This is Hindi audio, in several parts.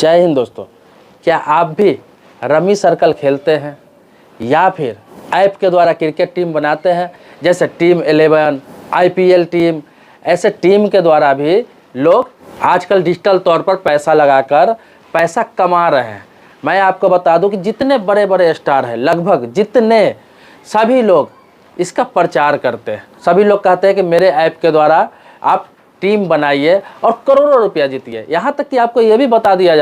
जय हिंद दोस्तों। क्या आप भी रमी सर्कल खेलते हैं या फिर ऐप के द्वारा क्रिकेट टीम बनाते हैं, जैसे टीम 11, IPL टीम? ऐसे टीम के द्वारा भी लोग आजकल डिजिटल तौर पर पैसा लगाकर पैसा कमा रहे हैं। मैं आपको बता दूं कि जितने बड़े बड़े स्टार हैं, लगभग जितने सभी लोग इसका प्रचार करते हैं। सभी लोग कहते हैं कि मेरे ऐप के द्वारा आप टीम बनाइए और करोड़ों रुपया जीतिए। यहाँ तक कि आपको ये भी बता दिया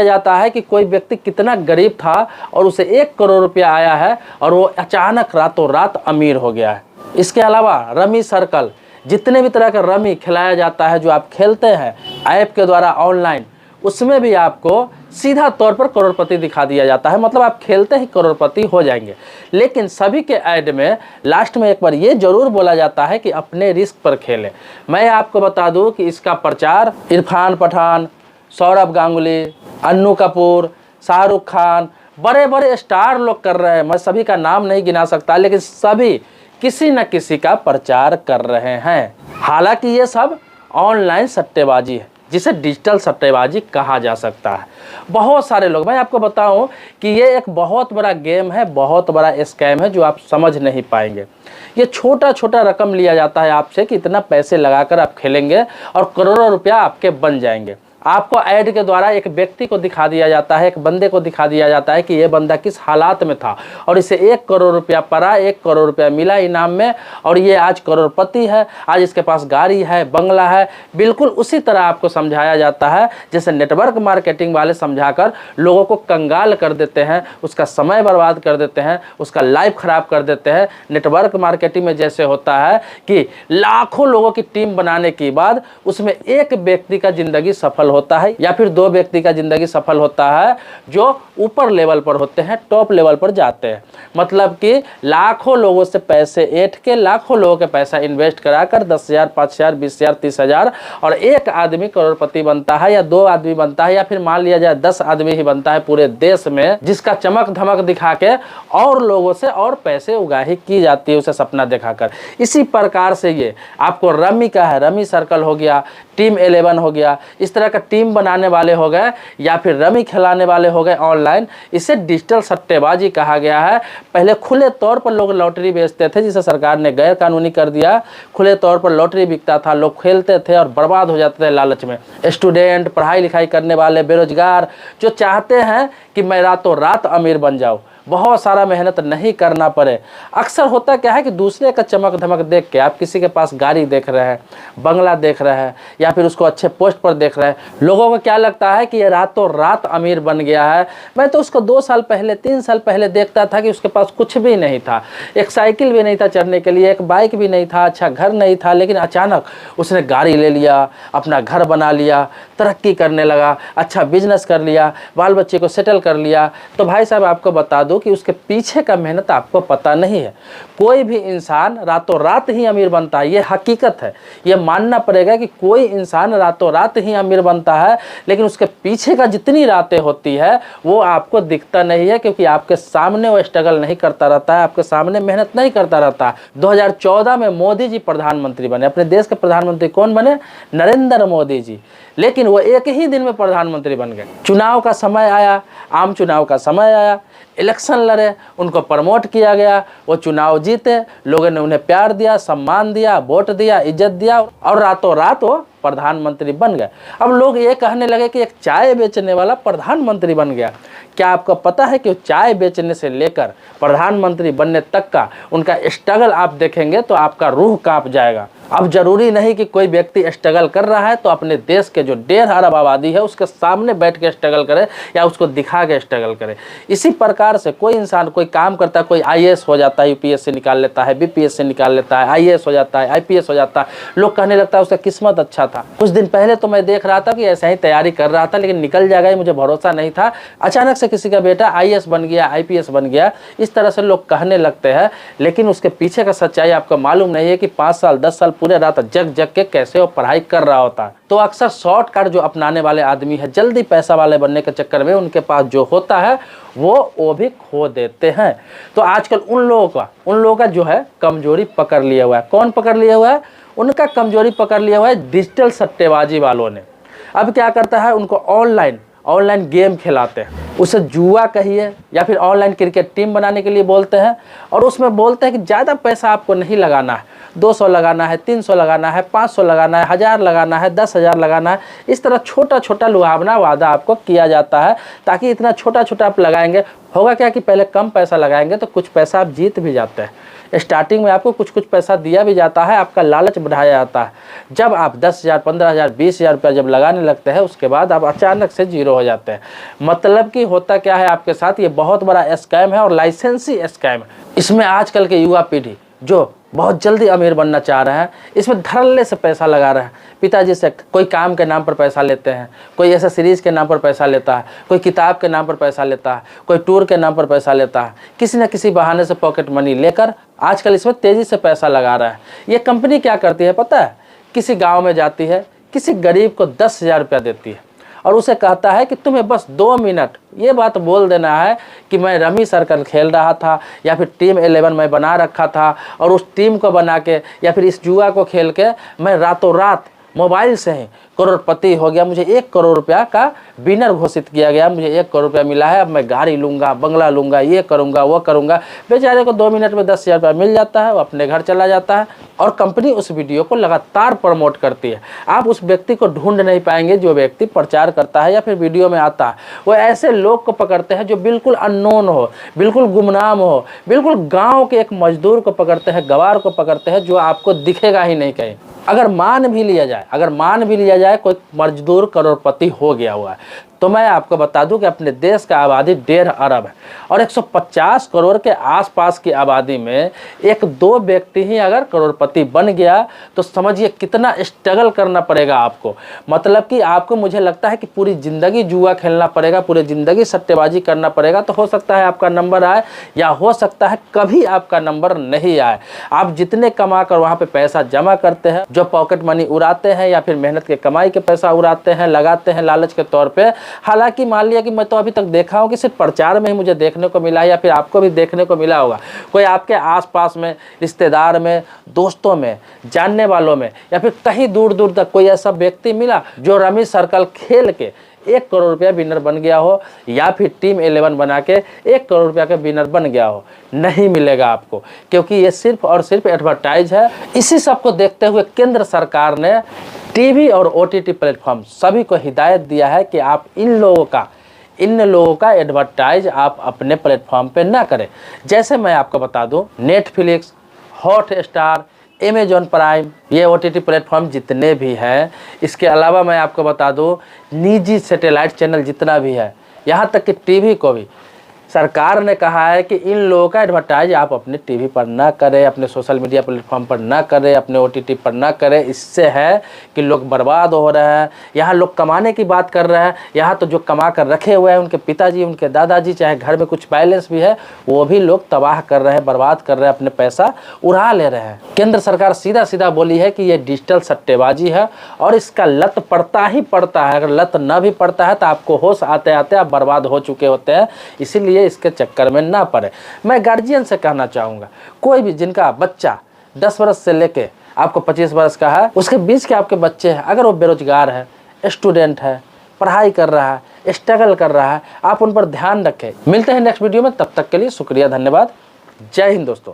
जाता है कि कोई व्यक्ति कितना गरीब था और उसे 1 करोड़ रुपया आया है और वो अचानक रातों रात अमीर हो गया है। इसके अलावा रमी सर्कल, जितने भी तरह का रमी खिलाया जाता है जो आप खेलते हैं ऐप के द्वारा ऑनलाइन, उसमें भी आपको सीधा तौर पर करोड़पति दिखा दिया जाता है। मतलब आप खेलते ही करोड़पति हो जाएंगे। लेकिन सभी के ऐड में लास्ट में एक बार ये जरूर बोला जाता है कि अपने रिस्क पर खेलें। मैं आपको बता दूं कि इसका प्रचार इरफान पठान, सौरभ गांगुली, अन्नू कपूर, शाहरुख खान, बड़े बड़े स्टार लोग कर रहे हैं। मैं सभी का नाम नहीं गिना सकता, लेकिन सभी किसी न किसी का प्रचार कर रहे हैं। हालांकि ये सब ऑनलाइन सट्टेबाजी है, जिसे डिजिटल सट्टेबाजी कहा जा सकता है। बहुत सारे लोग, मैं आपको बताऊं कि ये एक बहुत बड़ा गेम है, बहुत बड़ा स्कैम है जो आप समझ नहीं पाएंगे। ये छोटा छोटा रकम लिया जाता है आपसे कि इतना पैसे लगाकर आप खेलेंगे और करोड़ों रुपया आपके बन जाएंगे। आपको ऐड के द्वारा एक व्यक्ति को दिखा दिया जाता है, एक बंदे को दिखा दिया जाता है कि ये बंदा किस हालात में था और इसे 1 करोड़ रुपया पड़ा, 1 करोड़ रुपया मिला इनाम में और ये आज करोड़पति है, आज इसके पास गाड़ी है, बंगला है। बिल्कुल उसी तरह आपको समझाया जाता है जैसे नेटवर्क मार्केटिंग वाले समझाकर लोगों को कंगाल कर देते हैं, उसका समय बर्बाद कर देते हैं, उसका लाइफ खराब कर देते हैं। नेटवर्क मार्केटिंग में जैसे होता है कि लाखों लोगों की टीम बनाने के बाद उसमें एक व्यक्ति का जिंदगी सफल होता है या फिर 2 व्यक्ति का जिंदगी सफल होता है जो ऊपर लेवल पर होते हैं, टॉप लेवल पर जाते हैं। मतलब कि लाखों लोगों से पैसे ऐंठ के, लाखों लोगों के पैसा इन्वेस्ट कराकर 10,000, 5,000, 20,000, 30,000 और एक आदमी करोड़पति बनता है या 2 आदमी बनता है या फिर मान लिया जाए 10 आदमी ही बनता है पूरे देश में, जिसका चमक धमक दिखा के और लोगों से और पैसे उगाही की जाती है उसे सपना दिखाकर। इसी प्रकार से ये आपको रमी का है, रमी सर्कल हो गया, टीम 11 हो गया, इस तरह का टीम बनाने वाले हो गए या फिर रमी खिलाने वाले हो गए ऑनलाइन, इसे डिजिटल सट्टेबाजी कहा गया है। पहले खुले तौर पर लोग लॉटरी बेचते थे, जिसे सरकार ने गैर कानूनी कर दिया। खुले तौर पर लॉटरी बिकता था, लोग खेलते थे और बर्बाद हो जाते थे लालच में। स्टूडेंट, पढ़ाई लिखाई करने वाले, बेरोजगार जो चाहते हैं कि मैं रातों रात अमीर बन जाऊँ, बहुत सारा मेहनत नहीं करना पड़े। अक्सर होता क्या है कि दूसरे का चमक धमक देख के आप किसी के पास गाड़ी देख रहे हैं, बंगला देख रहे हैं या फिर उसको अच्छे पोस्ट पर देख रहे हैं, लोगों को क्या लगता है कि ये रातों रात अमीर बन गया है। मैं तो उसको 2 साल पहले, 3 साल पहले देखता था कि उसके पास कुछ भी नहीं था, एक साइकिल भी नहीं था चढ़ने के लिए, एक बाइक भी नहीं था, अच्छा घर नहीं था, लेकिन अचानक उसने गाड़ी ले लिया, अपना घर बना लिया, तरक्की करने लगा, अच्छा बिजनेस कर लिया, बाल बच्चे को सेटल कर लिया। तो भाई साहब आपको बता दूं कि उसके पीछे का मेहनत आपको पता नहीं है। कोई भी इंसान रातों रात ही अमीर बनता है, ये हकीकत है। ये मानना पड़ेगा कि कोई इंसान रातों रात ही अमीर बनता है, लेकिन उसके पीछे का जितनी रातें होती है वो आपको दिखता नहीं है, क्योंकि आपके सामने वो स्ट्रगल नहीं करता रहता है, आपके सामने मेहनत नहीं करता रहता है। 2014 में मोदी जी प्रधानमंत्री बने, अपने देश के प्रधानमंत्री कौन बने? नरेंद्र मोदी जी। लेकिन वो एक ही दिन में प्रधानमंत्री बन गए। चुनाव का समय आया, आम चुनाव का समय आया, इलेक्शन लड़े, उनको प्रमोट किया गया, वो चुनाव जीते, लोगों ने उन्हें प्यार दिया, सम्मान दिया, वोट दिया, इज्जत दिया और रातों रात वो प्रधानमंत्री बन गए। अब लोग ये कहने लगे कि एक चाय बेचने वाला प्रधानमंत्री बन गया। क्या आपको पता है कि चाय बेचने से लेकर प्रधानमंत्री बनने तक का उनका स्ट्रगल आप देखेंगे तो आपका रूह कांप जाएगा। अब जरूरी नहीं कि कोई व्यक्ति स्ट्रगल कर रहा है तो अपने देश के जो 1.5 अरब आबादी है उसके सामने बैठ के स्ट्रगल करे या उसको दिखा के स्ट्रगल करे। इसी प्रकार से कोई इंसान कोई काम करता है, कोई IAS हो जाता है, UPSC निकाल लेता है, BPSC निकाल लेता है, IAS हो जाता है, IPS हो जाता है, लोग कहने लगता है उसका किस्मत अच्छा था। कुछ दिन पहले तो मैं देख रहा था कि ऐसा ही तैयारी कर रहा था, लेकिन निकल जाएगा ये मुझे भरोसा नहीं था। अचानक से किसी का बेटा IAS बन गया, IPS बन गया, इस तरह से लोग कहने लगते हैं। लेकिन उसके पीछे का सच्चाई आपको मालूम नहीं है कि 5 साल 10 साल पूरे रात जग जग के कैसे वो पढ़ाई कर रहा होता है। तो अक्सर शॉर्टकट जो अपनाने वाले आदमी है, जल्दी पैसा वाले बनने के चक्कर में उनके पास जो होता है वो भी खो देते हैं। तो आजकल उन लोगों का जो है कमजोरी पकड़ लिया हुआ है। कौन पकड़ लिया हुआ है? उनका कमजोरी पकड़ लिया हुआ है डिजिटल सट्टेबाजी वालों ने। अब क्या करता है, उनको ऑनलाइन गेम खिलाते हैं, उसे जुआ कहिए या फिर ऑनलाइन क्रिकेट टीम बनाने के लिए बोलते हैं, और उसमें बोलते हैं कि ज़्यादा पैसा आपको नहीं लगाना है, 200 लगाना है, 300 लगाना है, 500 लगाना है, 1000 लगाना है, 10,000 लगाना है। इस तरह छोटा छोटा लुभावना वादा आपको किया जाता है, ताकि इतना छोटा छोटा आप लगाएंगे, होगा क्या कि पहले कम पैसा लगाएंगे तो कुछ पैसा आप जीत भी जाते हैं। स्टार्टिंग में आपको कुछ पैसा दिया भी जाता है, आपका लालच बढ़ाया जाता है। जब आप 10,000, 15,000, 20,000 रुपया जब लगाने लगते हैं, उसके बाद आप अचानक से जीरो हो जाते हैं। मतलब कि होता क्या है आपके साथ, ये बहुत बड़ा स्कैम है और लाइसेंसी स्कैम है। इसमें आजकल के युवा पीढ़ी जो बहुत जल्दी अमीर बनना चाह रहे हैं, इसमें धड़ल्ले से पैसा लगा रहे हैं। पिताजी से कोई काम के नाम पर पैसा लेते हैं, कोई ऐसा सीरीज़ के नाम पर पैसा लेता है, कोई किताब के नाम पर पैसा लेता है, कोई टूर के नाम पर पैसा लेता है, किसी न किसी बहाने से पॉकेट मनी लेकर आजकल इसमें तेज़ी से पैसा लगा रहा है। ये कंपनी क्या करती है पता है, किसी गाँव में जाती है, किसी गरीब को 10,000 रुपया देती है और उसे कहता है कि तुम्हें बस 2 मिनट ये बात बोल देना है कि मैं रमी सर्कल खेल रहा था या फिर टीम 11 मैं बना रखा था, और उस टीम को बना के या फिर इस जुआ को खेल के मैं रातों रात मोबाइल से ही करोड़पति हो गया, मुझे 1 करोड़ रुपया का विनर घोषित किया गया, मुझे 1 करोड़ रुपया मिला है, अब मैं गाड़ी लूँगा, बंगला लूँगा, ये करूँगा, वो करूँगा। बेचारे को 2 मिनट में 10,000 रुपया मिल जाता है, वो अपने घर चला जाता है और कंपनी उस वीडियो को लगातार प्रमोट करती है। आप उस व्यक्ति को ढूंढ नहीं पाएंगे जो व्यक्ति प्रचार करता है या फिर वीडियो में आता है। वो ऐसे लोग को पकड़ते हैं जो बिल्कुल अननोन हो, बिल्कुल गुमनाम हो, बिल्कुल गाँव के एक मजदूर को पकड़ते हैं, गवार को पकड़ते हैं, जो आपको दिखेगा ही नहीं कहीं। अगर मान भी लिया जाए कोई मजदूर करोड़पति हो गया हुआ है, तो मैं आपको बता दूं कि अपने देश का आबादी 1.5 अरब है और 150 करोड़ के आसपास की आबादी में 1-2 व्यक्ति ही अगर करोड़पति बन गया तो समझिए कितना स्ट्रगल करना पड़ेगा आपको। मतलब कि आपको, मुझे लगता है कि पूरी ज़िंदगी जुआ खेलना पड़ेगा, पूरी ज़िंदगी सट्टेबाजी करना पड़ेगा, तो हो सकता है आपका नंबर आए या हो सकता है कभी आपका नंबर नहीं आए। आप जितने कमा कर वहाँ पर पैसा जमा करते हैं, जो पॉकेट मनी उड़ाते हैं या फिर मेहनत के कमाई के पैसा उड़ाते हैं, लगाते हैं लालच के तौर पे। हालांकि मान लिया कि मैं तो अभी तक देखा हूँ कि सिर्फ प्रचार में ही मुझे देखने को मिला है, या फिर आपको भी देखने को मिला होगा, कोई आपके आसपास में, रिश्तेदार में, दोस्तों में, जानने वालों में, या फिर कहीं दूर दूर तक कोई ऐसा व्यक्ति मिला जो रमी सर्कल खेल के 1 करोड़ रुपया विनर बन गया हो, या फिर टीम 11 बना के 1 करोड़ रुपया का विनर बन गया हो। नहीं मिलेगा आपको, क्योंकि ये सिर्फ और सिर्फ एडवर्टाइज है। इसी सब को देखते हुए केंद्र सरकार ने टीवी और OTT प्लेटफॉर्म सभी को हिदायत दिया है कि आप इन लोगों का एडवर्टाइज आप अपने प्लेटफॉर्म पे ना करें। जैसे मैं आपको बता दूं, नेटफ्लिक्स, हॉटस्टार, अमेजॉन प्राइम, ये OTT प्लेटफॉर्म जितने भी हैं, इसके अलावा मैं आपको बता दूं निजी सैटेलाइट चैनल जितना भी है, यहाँ तक कि टीवी को भी सरकार ने कहा है कि इन लोगों का एडवर्टाइज आप अपने टीवी पर ना करें, अपने सोशल मीडिया प्लेटफॉर्म पर ना करें, अपने OTT पर ना करें। इससे है कि लोग बर्बाद हो रहे हैं। यहाँ लोग कमाने की बात कर रहे हैं, यहाँ तो जो कमा कर रखे हुए हैं उनके पिताजी, उनके दादाजी, चाहे घर में कुछ बैलेंस भी है, वो भी लोग तबाह कर रहे हैं, बर्बाद कर रहे हैं, अपने पैसा उड़ा ले रहे हैं। केंद्र सरकार सीधा सीधा बोली है कि ये डिजिटल सट्टेबाजी है और इसका लत पड़ता ही पड़ता है। अगर लत न भी पड़ता है तो आपको होश आते आते आप बर्बाद हो चुके होते हैं। इसीलिए इसके चक्कर में ना पड़े। मैं गार्जियन से कहना चाहूँगा, कोई भी जिनका बच्चा 10 वर्ष से लेके आपको 25 वर्ष का है, उसके बीच के आपके बच्चे हैं, अगर वो बेरोजगार है, स्टूडेंट है, पढ़ाई कर रहा है, स्ट्रगल कर रहा है, आप उन पर ध्यान रखें। मिलते हैं नेक्स्ट वीडियो में, तब तक के लिए शुक्रिया, धन्यवाद, जय हिंद दोस्तों।